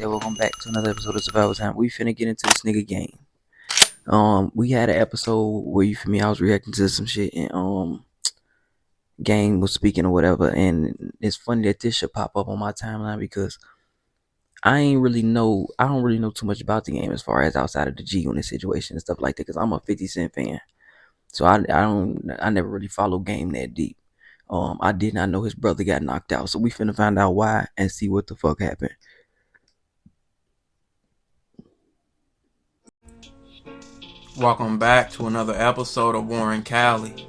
Welcome back to another episode of Survival Time. We finna get into this nigga game. We had an episode where I was reacting to some shit and game was speaking or whatever, and it's funny that this should pop up on my timeline because I don't really know too much about the game as far as outside of the G Unit situation and stuff like that. Cause I'm a 50 Cent fan, so I never really follow game that deep. I did not know his brother got knocked out, so we finna find out why and see what the fuck happened. Welcome back to another episode of Warren Cali.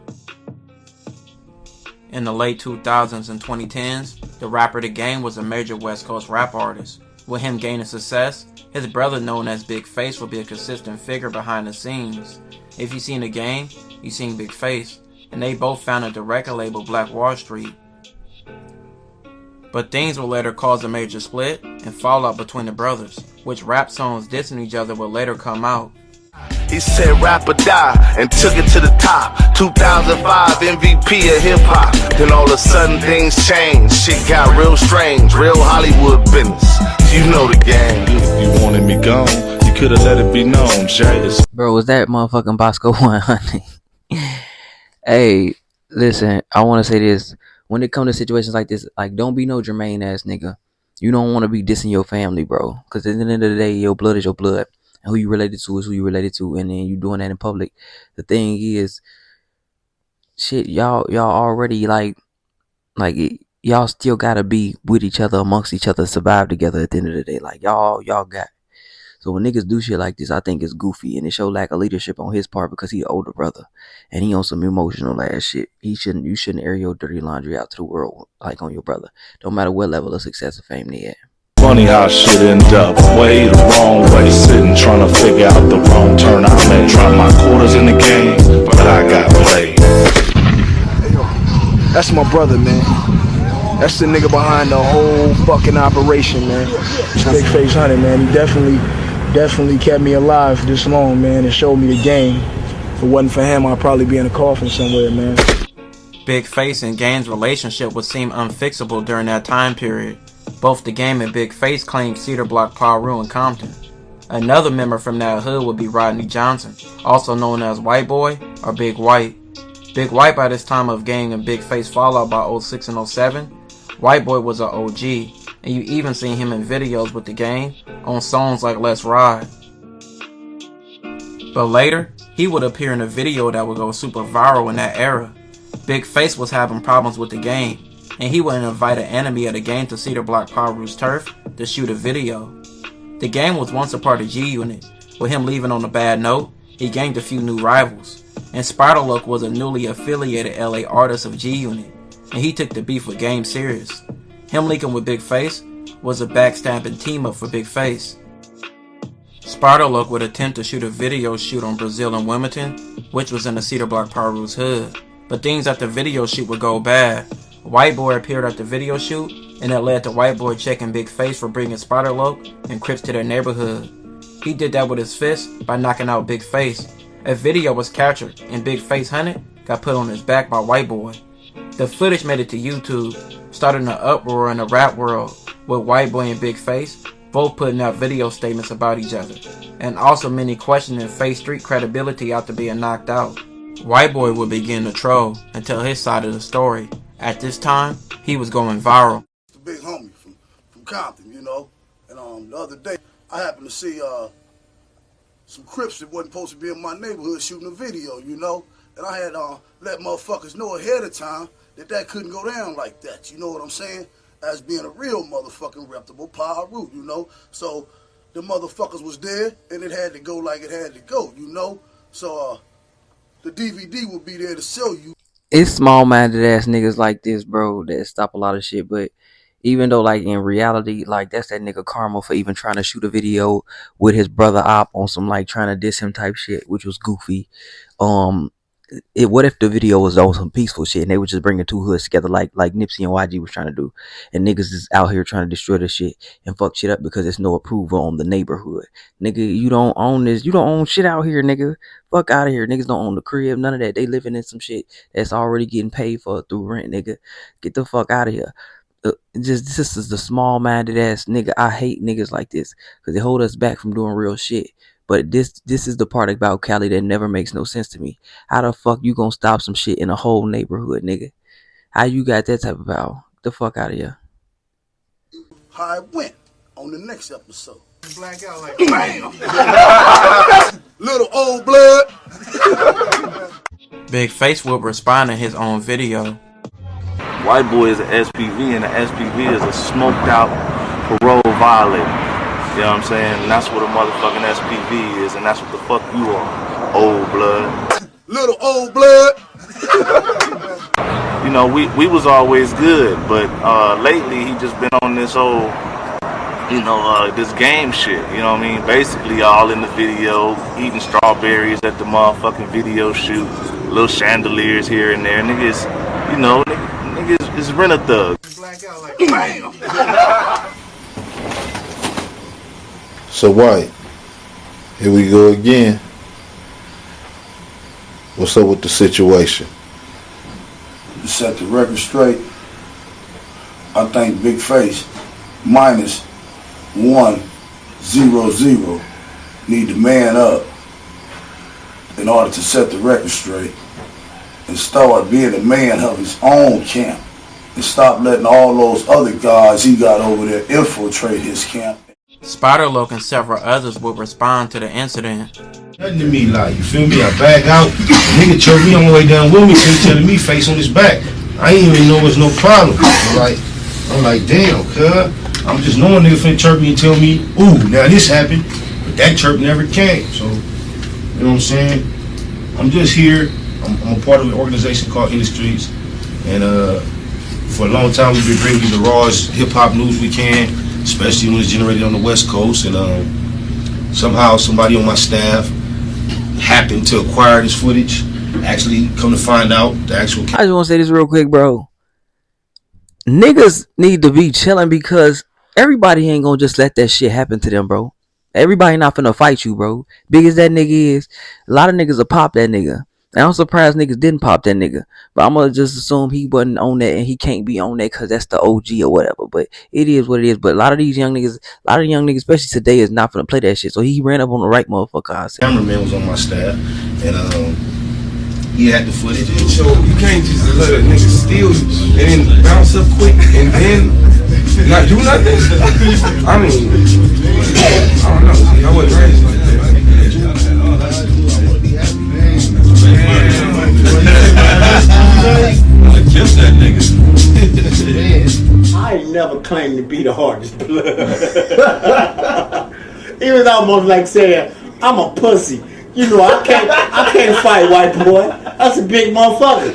In the late 2000s and 2010s, the rapper The Game was a major West Coast rap artist. With him gaining success, his brother known as Big Face will be a consistent figure behind the scenes. If you've seen The Game, you've seen Big Face, and they both founded the record label Black Wall Street. But things will later cause a major split and fallout between the brothers, which rap songs dissing each other will later come out. He said rap or die and took it to the top. 2005 MVP of hip hop. Then all of a sudden things changed. Shit got real strange, real Hollywood business. You know the game. If you wanted me gone, you could have let it be known, Jay. Bro, was that motherfucking Bosco 100? Hey, listen, I want to say this. When it comes to situations like this, like, don't be no Jermaine ass nigga. You don't want to be dissing your family, bro. Because at the end of the day, your blood is your blood. And who you related to is who you related to. And then you doing that in public. The thing is, shit, y'all already, y'all still got to be with each other, amongst each other, survive together at the end of the day. Like, y'all got. So when niggas do shit like this, I think it's goofy. And it show lack of leadership on his part because he an older brother. And he on some emotional ass shit. You shouldn't air your dirty laundry out to the world like on your brother. Don't matter what level of success or fame they at. Funny how shit end up way the wrong way. Sitting trying to figure out the wrong turn I made. Trying my quarters in the game, but I got played. Hey, yo, that's my brother, man. That's the nigga behind the whole fucking operation, man. Big Face Hunter, man. He definitely kept me alive this long, man, and showed me the game. If it wasn't for him, I'd probably be in a coffin somewhere, man. Big Face and Game's relationship would seem unfixable during that time period. Both The Game and Big Face claimed Cedar Block, Paru, and Compton. Another member from that hood would be Rodney Johnson, also known as White Boy or Big White. Big White by this time of Game and Big Face fallout by 06 and 07, White Boy was an OG, and you even seen him in videos with The Game on songs like Let's Ride. But later, he would appear in a video that would go super viral in that era. Big Face was having problems with The Game, and he would invite an enemy of The Game to Cedar Block Paru's turf to shoot a video. The Game was once a part of G Unit. With him leaving on a bad note, he gained a few new rivals. And Spiderlock was a newly affiliated LA artist of G Unit, and he took the beef with Game serious. Him linking with Big Face was a backstabbing team up for Big Face. Spiderlock would attempt to shoot a video shoot on Brazil and Wilmington, which was in the Cedar Block Paru's hood. But things at the video shoot would go bad. White Boy appeared at the video shoot, and that led to White Boy checking Big Face for bringing Spiderlock and Crips to their neighborhood. He did that with his fist by knocking out Big Face. A video was captured, and Big Face Hunted got put on his back by White Boy. The footage made it to YouTube, starting an uproar in the rap world, with White Boy and Big Face both putting out video statements about each other, and also many questioning Face Street credibility after being knocked out. White Boy would begin to troll and tell his side of the story. At this time, he was going viral. The big homie from Compton, you know. And the other day, I happened to see some Crips that wasn't supposed to be in my neighborhood shooting a video, you know. And I had let motherfuckers know ahead of time that couldn't go down like that, you know what I'm saying? As being a real motherfucking reputable power root, you know. So the motherfuckers was there, and it had to go like it had to go, you know. So the DVD will be there to show you. It's small-minded ass niggas like this, bro, that stop a lot of shit. But even though, like, in reality, like, that's that nigga Karma for even trying to shoot a video with his brother Op on some, like, trying to diss him type shit, which was goofy. What if the video was on some peaceful shit and they were just bringing two hoods together like Nipsey and YG was trying to do, and niggas is out here trying to destroy the shit and fuck shit up because there's no approval on the neighborhood. Nigga, you don't own this, you don't own shit out here, nigga. Fuck out of here. Niggas don't own the crib, none of that. They living in some shit that's already getting paid for through rent, nigga. Get the fuck out of here. Just this is the small-minded ass nigga. I hate niggas like this because they hold us back from doing real shit. But this is the part about Cali that never makes no sense to me. How the fuck you gonna stop some shit in a whole neighborhood, nigga? How you got that type of power? Get the fuck out of here. How it went on the next episode. Black out like Bam! Little old blood. Big Face would respond in his own video. White boy is an SPV, and the SPV is a smoked out parole violator. You know what I'm saying? And that's what a motherfucking SPV is, and that's what the fuck you are. Old blood. Little old blood. You know, we was always good, but lately he just been on this old, this game shit. You know what I mean? Basically all in the video, eating strawberries at the motherfucking video shoot, little chandeliers here and there. Niggas, niggas is rent a thug. black out like Bam! So White, here we go again. What's up with the situation? To set the record straight, I think Big Face minus 100 need to man up in order to set the record straight and start being a man of his own camp and stop letting all those other guys he got over there infiltrate his camp. Spider-Loc and several others would respond to the incident. Nothing to me, like, you feel me? I back out. The nigga choked me on the way down with me, so he telling me face on his back. I ain't even know there's no problem. I'm like, damn, cuz. I'm just knowing nigga finna chirp me and tell me, ooh, now this happened, but that chirp never came. So, you know what I'm saying? I'm just here. I'm a part of an organization called In the Streets, and for a long time we've been bringing you the rawest hip-hop news we can, especially when it's generated on the West Coast, and somehow somebody on my staff happened to acquire this footage. Actually, come to find out, the actual. I just want to say this real quick, bro. Niggas need to be chilling because everybody ain't gonna just let that shit happen to them, bro. Everybody not finna fight you, bro. Big as that nigga is, a lot of niggas will pop that nigga. And I'm surprised niggas didn't pop that nigga. But I'm gonna just assume he wasn't on that and he can't be on that because that's the OG or whatever. But it is what it is. But a lot of these young niggas, especially today, is not finna play that shit. So he ran up on the right motherfucker. Cameraman was on my staff, and he had the footage. So you can't just let a nigga steal you and then bounce up quick and then not do nothing? I mean, I don't know. See, I wasn't raised like that. I kissed that nigga. I ain't never claimed to be the hardest blood. It was almost like saying, I'm a pussy. You know, I can't fight, white boy. That's a big motherfucker.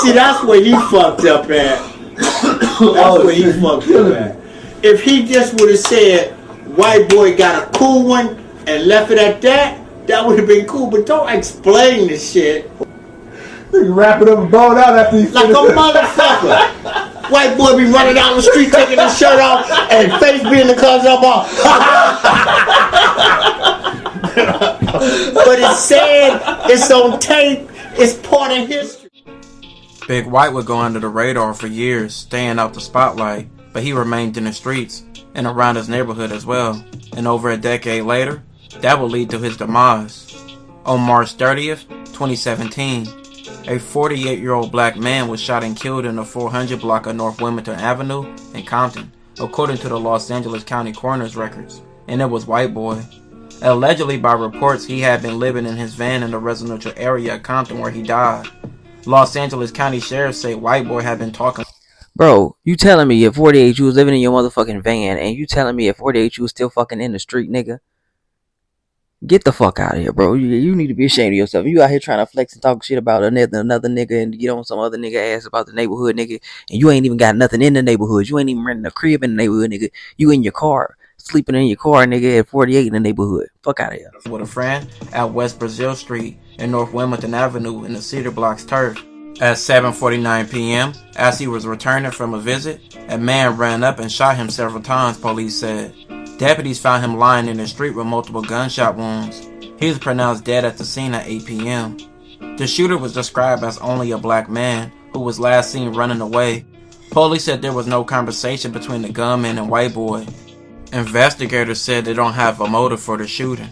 See, that's where you fucked up at. That's where you fucked up at. If he just would have said, white boy got a cool one and left it at that, that would have been cool. But don't explain this shit. nigga wrap it up and blow it out after he Like a motherfucker. White boy be running down the street taking his shirt off and face be in the closet up off. But it's sad, it's on tape, it's part of history. Big White would go under the radar for years, staying out the spotlight, but he remained in the streets and around his neighborhood as well. And over a decade later, that would lead to his demise. On March 30th, 2017, a 48-year-old black man was shot and killed in the 400 block of North Wilmington Avenue in Compton, according to the Los Angeles County Coroner's records, and it was White Boy. Allegedly, by reports, he had been living in his van in the residential area of Compton where he died. Los Angeles County Sheriff say White Boy had been talking. Bro, you telling me at 48 you was living in your motherfucking van, and you telling me at 48 you was still fucking in the street, nigga? Get the fuck out of here, bro. You need to be ashamed of yourself. You out here trying to flex and talk shit about another nigga and get on some other nigga ass about the neighborhood, nigga, and you ain't even got nothing in the neighborhood. You ain't even renting a crib in the neighborhood, nigga. You in your car, sleeping in your car, nigga, at 48 in the neighborhood. Fuck out of here. With a friend at West Brazil Street and North Wilmington Avenue in the Cedar Block's turf. At 7:49 p.m., as he was returning from a visit, a man ran up and shot him several times, police said. Deputies found him lying in the street with multiple gunshot wounds. He was pronounced dead at the scene at 8 p.m. The shooter was described as only a black man who was last seen running away. Police said there was no conversation between the gunman and white boy. Investigators said they don't have a motive for the shooting.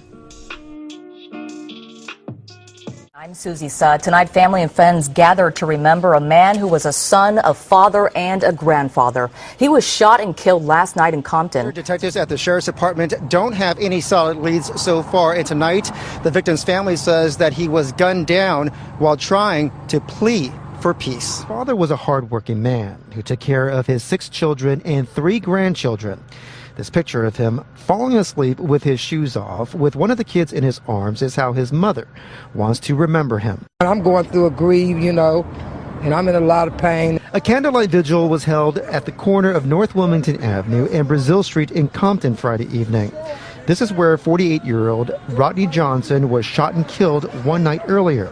I'm Susie Sutt. Tonight, family and friends gathered to remember a man who was a son, a father, and a grandfather. He was shot and killed last night in Compton. Detectives at the Sheriff's Department don't have any solid leads so far. And tonight, the victim's family says that he was gunned down while trying to plead for peace. His father was a hardworking man who took care of his 6 children and 3 grandchildren. This picture of him falling asleep with his shoes off with one of the kids in his arms is how his mother wants to remember him. I'm going through a grief, and I'm in a lot of pain. A candlelight vigil was held at the corner of North Wilmington Avenue and Brazil Street in Compton Friday evening. This is where 48-year-old Rodney Johnson was shot and killed one night earlier.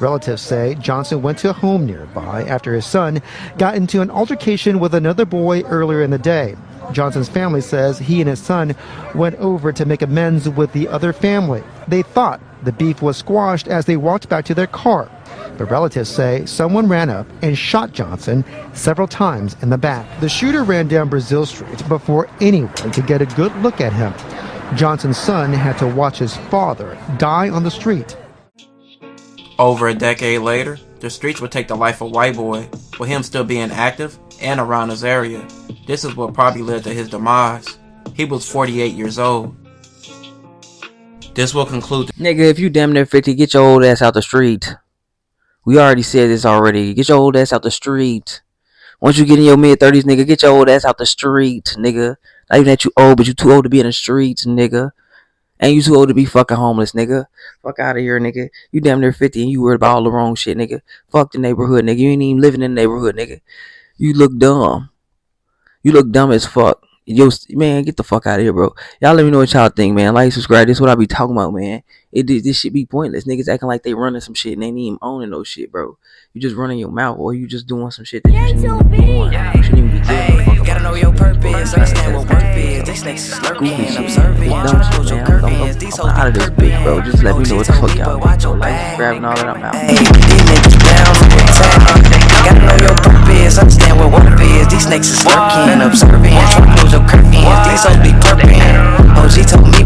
Relatives say Johnson went to a home nearby after his son got into an altercation with another boy earlier in the day. Johnson's family says he and his son went over to make amends with the other family. They thought the beef was squashed as they walked back to their car. But relatives say someone ran up and shot Johnson several times in the back. The shooter ran down Brazil Street before anyone could get a good look at him. Johnson's son had to watch his father die on the street. Over a decade later, the streets would take the life of white boy, with him still being active and around his area. This is what probably led to his demise. He was 48 years old. This will conclude. Nigga, if you damn near 50, get your old ass out the street. We already said this already. Get your old ass out the street. Once you get in your mid-30s, nigga, get your old ass out the street, nigga. Not even that you old, but you too old to be in the streets, nigga. And you too old to be fucking homeless, nigga. Fuck out of here, nigga. You damn near 50 and you worried about all the wrong shit, nigga. Fuck the neighborhood, nigga. You ain't even living in the neighborhood, nigga. You look dumb. You look dumb as fuck. Yo, man, get the fuck out of here, bro. Y'all let me know what y'all think, man. Like, subscribe. This is what I be talking about, man. This shit be pointless. Niggas acting like they running some shit and they ain't even owning no shit, bro. You just running your mouth or you just doing some shit that you shouldn't be doing. You shouldn't even be doing. Gotta know your purpose, understand what worth is. These snakes is lurking, observing, trying to close your curtains. These hoes out of this bitch, bro. Just let me know what the fuck y'all think. Like, subscribe and all that. I'm out. These niggas down for the time. Gotta know your purpose, understand what worth is. These snakes is lurking, observing, trying to close your curtains. These hoes be purping. OG told me